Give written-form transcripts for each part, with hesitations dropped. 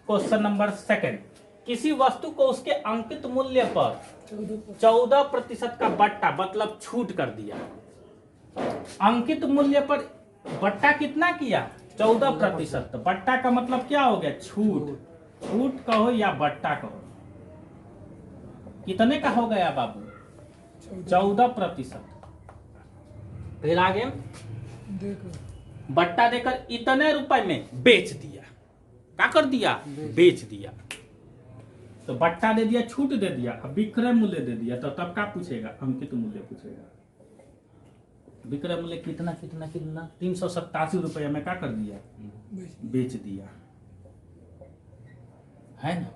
Question number second, किसी वस्तु को उसके अंकित मूल्य पर 14% का बट्टा मतलब छूट कर दिया। अंकित मूल्य पर बट्टा कितना किया? 14%। बट्टा का मतलब क्या हो गया? छूट। छूट कहो या बट्टा कहो, कितने का हो गया बाबू? 14%। फिर आगे बट्टा देकर इतने रुपए में बेच दिया। क्या कर दिया? बेच दिया। तो बट्टा दे दिया, छूट दे दिया, अब विक्रय मूल्य दे दिया, तो तब क्या पूछेगा? अंकित मूल्य पूछेगा। विक्रय मूल्य कितना कितना कितना? 387 रुपये में क्या कर दिया? बेच दिया, है ना।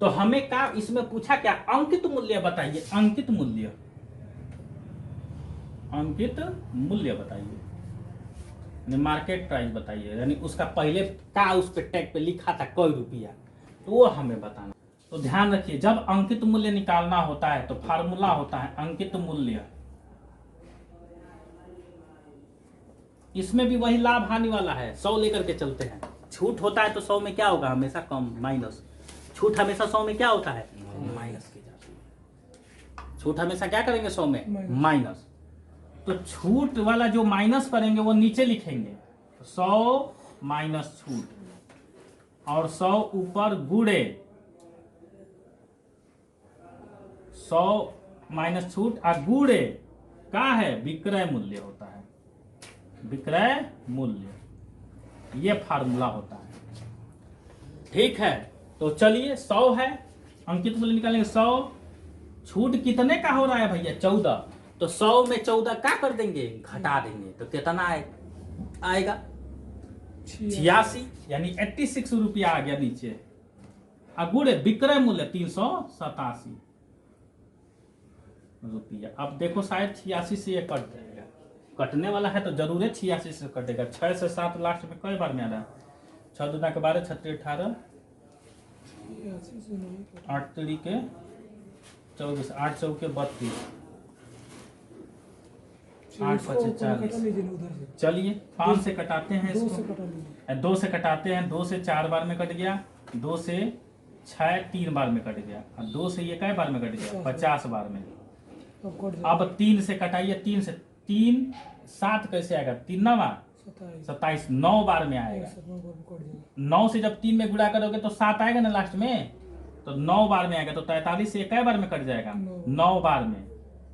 तो हमें क्या इसमें पूछा? क्या अंकित मूल्य बताइए। अंकित मूल्य, अंकित मूल्य बताइए, मार्केट प्राइस बताइए, यानी उसका पहले क्या उस पे टैग पे लिखा था कोई रुपया, तो वो हमें बताना। तो ध्यान रखिए, जब अंकित मूल्य निकालना होता है तो फार्मूला होता है अंकित मूल्य। इसमें भी वही लाभ हानि वाला है, 100 लेकर के चलते हैं। छूट होता है तो 100 में क्या होगा? हमेशा कम, माइनस। छूट हमेशा 100 में क्या होता है? माइनस की जाती है। छूट हमेशा क्या करेंगे? 100 में माइनस। तो छूट वाला जो माइनस करेंगे वो नीचे लिखेंगे, 100 माइनस छूट, और 100 ऊपर गुणे 100 माइनस छूट और गुणे क्या है? विक्रय मूल्य होता है। विक्रय मूल्य, ये फार्मूला होता है। ठीक है, तो चलिए 100 है, अंकित मूल्य निकालेंगे 100। छूट कितने का हो रहा है भैया? 14। तो 100 में 14 क्या कर देंगे? घटा देंगे, तो कितना आएगा? 86, यानी 86 रुपया आ गया नीचे। गुणे विक्रय मूल्य 387 रुपया। अब देखो शायद 86 से ये कट जाएगा, कटने वाला है तो जरूर 86 से कटेगा। 6 से 7 लास्ट में कई बार में आ रहा है? 6 दूना के 12, 6 18, 8 3 के 24, 8 चौके 32, 8 5 40। चलिए 5 से कटाते हैं इसको, 2 से कटाते हैं, 2 से 4 बार में कट गया, 2 से 6 3 बार में कट गया, और 2 से ये कई बार में कट गया? 50 बार में। अब 3 से कटाइए, 3 से 3 7 कैसे आएगा? 3 9 27, 9 बार में आएगा। 9 से जब 3 में गुणा करोगे तो 7 आएगा ना लास्ट में, तो 9 बार में आएगा। तो 43 से कई बार में कट जाएगा? 9 बार में।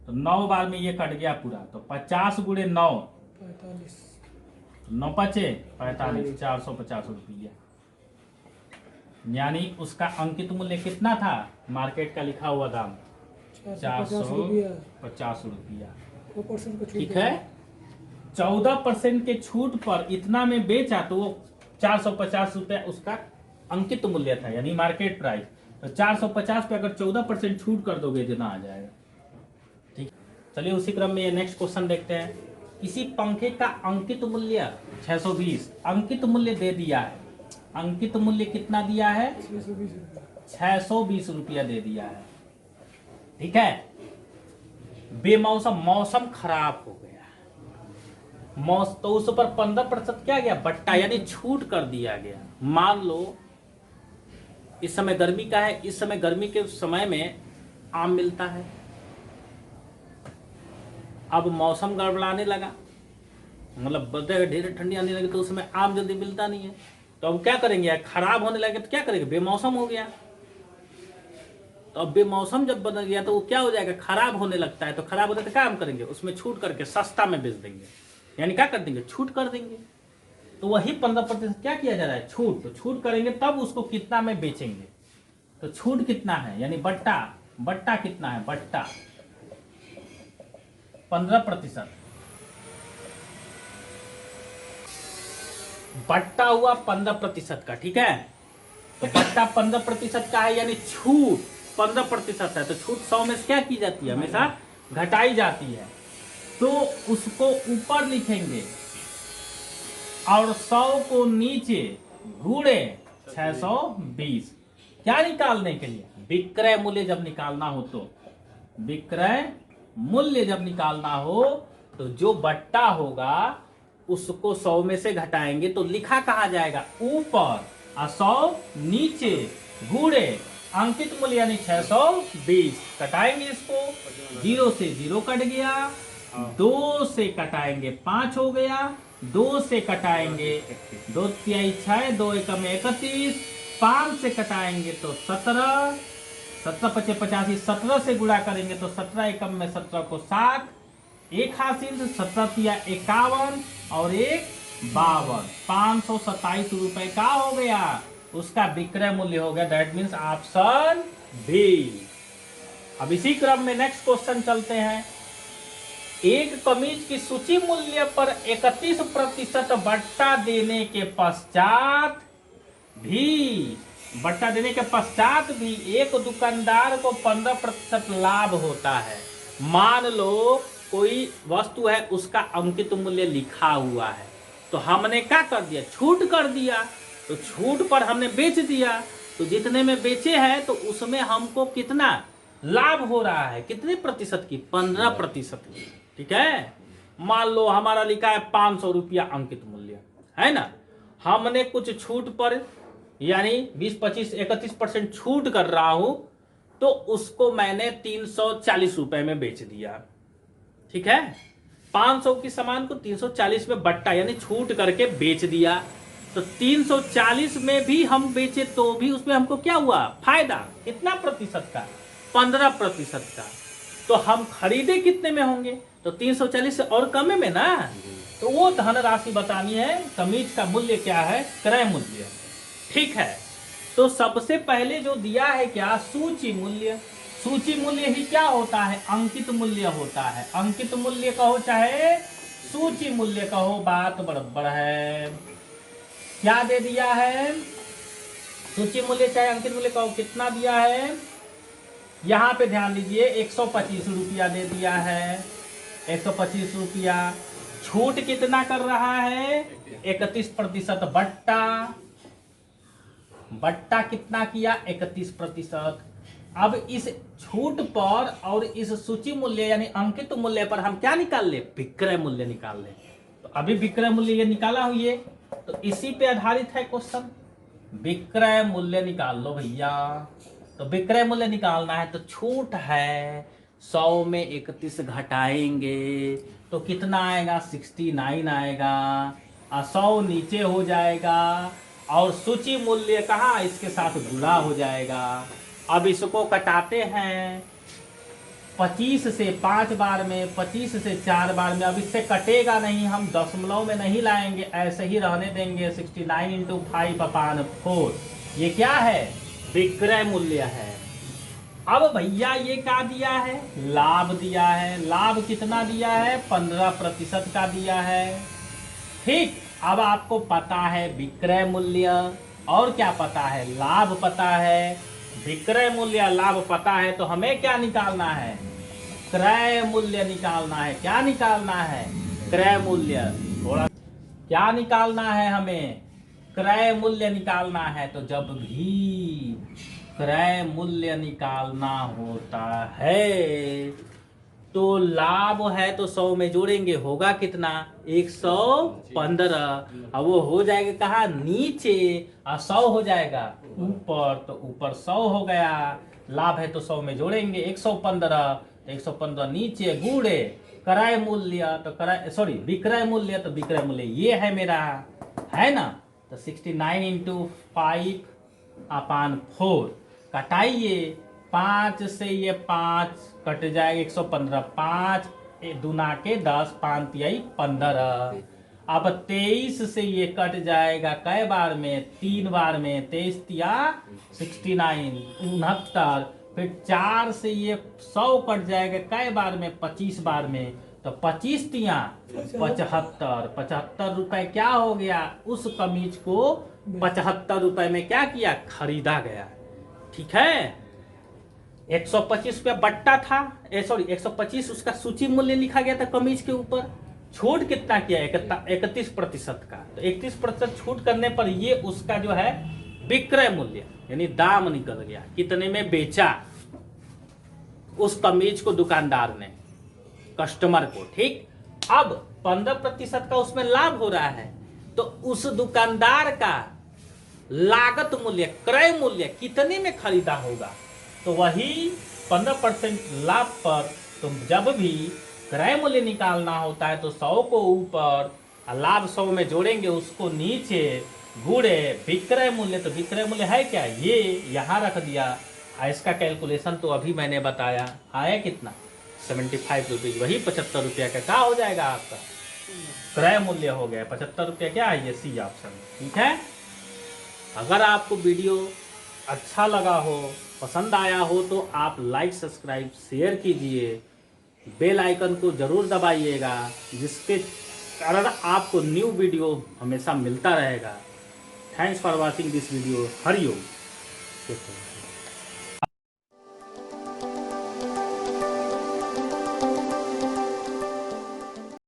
तो 9 बार में ये कट गया पूरा, तो 50 गुणे 9, 9 पचे 45, 450 रुपया। यानी उसका अंकित मूल्य कितना था? मार्केट का लिखा हुआ दाम 450 रुपया। ठीक है, 14% के छूट पर इतना में बेचा तो वो 450 रुपया उसका अंकित मूल्य था, यानी मार्केट प्राइस। तो 450 पे अगर 14% छूट कर दोगे जितना आ जाएगा। ठीक, चलिए उसी क्रम में ये नेक्स्ट क्वेश्चन देखते हैं। किसी पंखे का अंकित मूल्य 620, अंकित मूल्य दे दिया है। अंकित मूल्य कितना दिया है? 620 रुपया दे दिया है। ठीक है, बेमौसम, मौसम खराब हो गया, तो उस पर 15% क्या गया? बट्टा, यानी छूट कर दिया गया। मान लो इस समय गर्मी का है, इस समय गर्मी के समय में आम मिलता है। अब मौसम गड़बड़ाने लगा, मतलब ढेर ठंडी आने लगी, तो उस समय आम जल्दी मिलता नहीं है। तो अब क्या करेंगे? खराब होने लगे तो क्या करेंगे? बेमौसम हो गया। तो अब बेमौसम जब बदल गया तो वो क्या हो जाएगा? खराब होने लगता है। तो खराब होता है तो क्या हम करेंगे? उसमें छूट करके सस्ता में बेच देंगे, यानी क्या कर देंगे? छूट कर देंगे। तो वही 15% क्या किया जा रहा है? छूट। तो छूट करेंगे तब उसको कितना में बेचेंगे? तो छूट कितना है? यानी बट्टा, बट्टा कितना है? बट्टा 15%। बट्टा हुआ 15% का। ठीक है, तो बट्टा 15% का है, यानी छूट 15% है। तो छूट 100 में से क्या की जाती है? हमेशा घटाई जाती है। तो उसको ऊपर लिखेंगे और 100 को नीचे गुणे 620। क्या निकालने के लिए? विक्रय मूल्य जब निकालना हो तो, विक्रय मूल्य जब निकालना हो तो जो बट्टा होगा उसको 100 में से घटाएंगे तो लिखा कहाँ जाएगा? ऊपर, 100 नीचे गुणे अंकित मूल्य यानी 620, कटाएंगे इसको, 0 से 0 कट गया, 2 से कटाएंगे 5 हो गया, 2 से कटाएंगे 2 तिहाई 6, 2 एकम 31, 5 से कटाएंगे तो 17, 17 पचे 85, 17 से गुणा करेंगे तो 17 एकम में 17 को 7, एक हासिल, 17 तिया 51 और एक 52, 527 रुपए का हो गया, उसका विक्रय मूल्य हो गया। That means option B. अब इसी क्रम में नेक्स्ट क्वेश्चन चलते हैं। एक कमीज की सूची मूल्य पर 31% बट्टा देने के पश्चात भी एक दुकानदार को 15% लाभ होता है। मान लो कोई वस्तु है, उसका अंकित मूल्य लिखा हुआ है, तो हमने क्या कर दिया, छूट कर दिया, तो छूट पर हमने बेच दिया, तो जितने में बेचे हैं तो उसमें हमको कितना लाभ हो रहा है, कितने प्रतिशत की, 15% की। ठीक है, मान लो हमारा लिखा है 500 रुपया अंकित मूल्य है ना, हमने कुछ छूट पर यानी 20, 25, 31% छूट कर रहा हूं, तो उसको मैंने 340 रुपए में बेच दिया। ठीक है, 500 की सामान को 340 में बट्टा यानी छूट करके बेच दिया, तो 340 में भी हम बेचे तो भी उसमें हमको क्या हुआ, फायदा, कितना प्रतिशत का, 15% का। तो हम खरीदे कितने में होंगे, तो 340 से और कम में ना, तो वो धनराशि बतानी है, कमीज का मूल्य क्या है, क्रय मूल्य। ठीक है, तो सबसे पहले जो दिया है क्या, सूची मूल्य। सूची मूल्य ही क्या होता है, अंकित मूल्य होता है। अंकित मूल्य कहो चाहे सूची मूल्य कहो, बात बराबर है। क्या दे दिया है, सूची मूल्य चाहे अंकित मूल्य कहो, कितना दिया है, यहां पे ध्यान दीजिए, 125 रुपया दे दिया है, 125 रुपया। छूट कितना कर रहा है, 31% बट्टा, बट्टा कितना किया, 31%। अब इस छूट पर और इस सूची मूल्य यानी अंकित मूल्य पर हम क्या निकाल ले, विक्रय मूल्य निकाल ले। तो अभी विक्रय मूल्य ये निकाला हुई, तो इसी पे आधारित है क्वेश्चन, विक्रय मूल्य निकाल लो भैया। तो विक्रय मूल्य निकालना है, तो छूट है 100 में 31 घटाएंगे तो कितना आएगा, 69 आएगा, 100 नीचे हो जाएगा और सूची मूल्य कहाँ, इसके साथ गुणा हो जाएगा। अब इसको कटाते हैं 25 से 5 बार में, 25 से 4 बार में। अब इससे कटेगा नहीं, हम दशमलव में नहीं लाएंगे, ऐसे ही रहने देंगे। 69 इंटू 5/4 ये क्या है, विक्रय मूल्य है। अब भैया ये क्या दिया है, लाभ दिया है। लाभ कितना दिया है, 15% का दिया है। ठीक, अब आपको पता है विक्रय मूल्य और क्या पता है, लाभ पता है। विक्रय मूल्य लाभ पता है, तो हमें क्या निकालना है, क्रय मूल्य निकालना है। क्या निकालना है, क्रय मूल्य। थोड़ा क्या निकालना है, हमें क्रय मूल्य निकालना है। तो जब भी क्रय मूल्य निकालना होता है तो लाभ है तो 100 में जोड़ेंगे, होगा कितना, 115। अब वो हो जाएगा कहाँ, नीचे, और 100 हो जाएगा ऊपर, तो ऊपर 100 हो गया। लाभ है तो 100 में जोड़ेंगे, 115, 115 नीचे गुणे क्रय मूल्य, तो क्रय सॉरी विक्रय मूल्य, तो विक्रय मूल्य ये है मेरा, है ना। तो 69 इंटू 5/4 कटाइए, 5 से ये 5 कट जाएगा, 115, 5 दूना के 10, 5 तिहाई 15। अब 23 से ये कट जाएगा कै बार में, 3 बार में, 23 तिया 69, 69। फिर 4 से ये 100 कट जाएगा कै बार में, 25 बार में, तो 25 तिया 75, 75 रुपए क्या हो गया, उस कमीज को 75 रुपए में क्या किया, खरीदा गया। ठीक है, 125 रुपया बट्टा था, सॉरी 125 उसका सूची मूल्य लिखा गया था कमीज के ऊपर। छूट कितना किया, 31% का, तो 31% छूट करने पर ये उसका जो है विक्रय मूल्य यानी दाम निकल गया, कितने में बेचा उस कमीज को दुकानदार ने कस्टमर को। ठीक, अब 15% का उसमें लाभ हो रहा है, तो उस दुकानदार का लागत मूल्य क्रय मूल्य कितने में खरीदा होगा, तो वही 15% लाभ पर तुम जब भी क्रय मूल्य निकालना होता है तो 100 को ऊपर लाभ 100 में जोड़ेंगे, उसको नीचे गुणे विक्रय मूल्य। तो विक्रय मूल्य है क्या, ये यहाँ रख दिया। इसका कैलकुलेशन तो अभी मैंने बताया, आया कितना 75 रुपीज, वही 75 रुपया का क्या हो जाएगा आपका क्रय मूल्य हो गया। 75 रुपया क्या है, ये सी ऑप्शन। ठीक है, अगर आपको वीडियो अच्छा लगा हो, पसंद आया हो, तो आप लाइक सब्सक्राइब शेयर कीजिए, बेल आइकन को जरूर दबाइएगा, जिसके कारण आपको न्यू वीडियो हमेशा मिलता रहेगा। Thanks for watching this video. Hariom.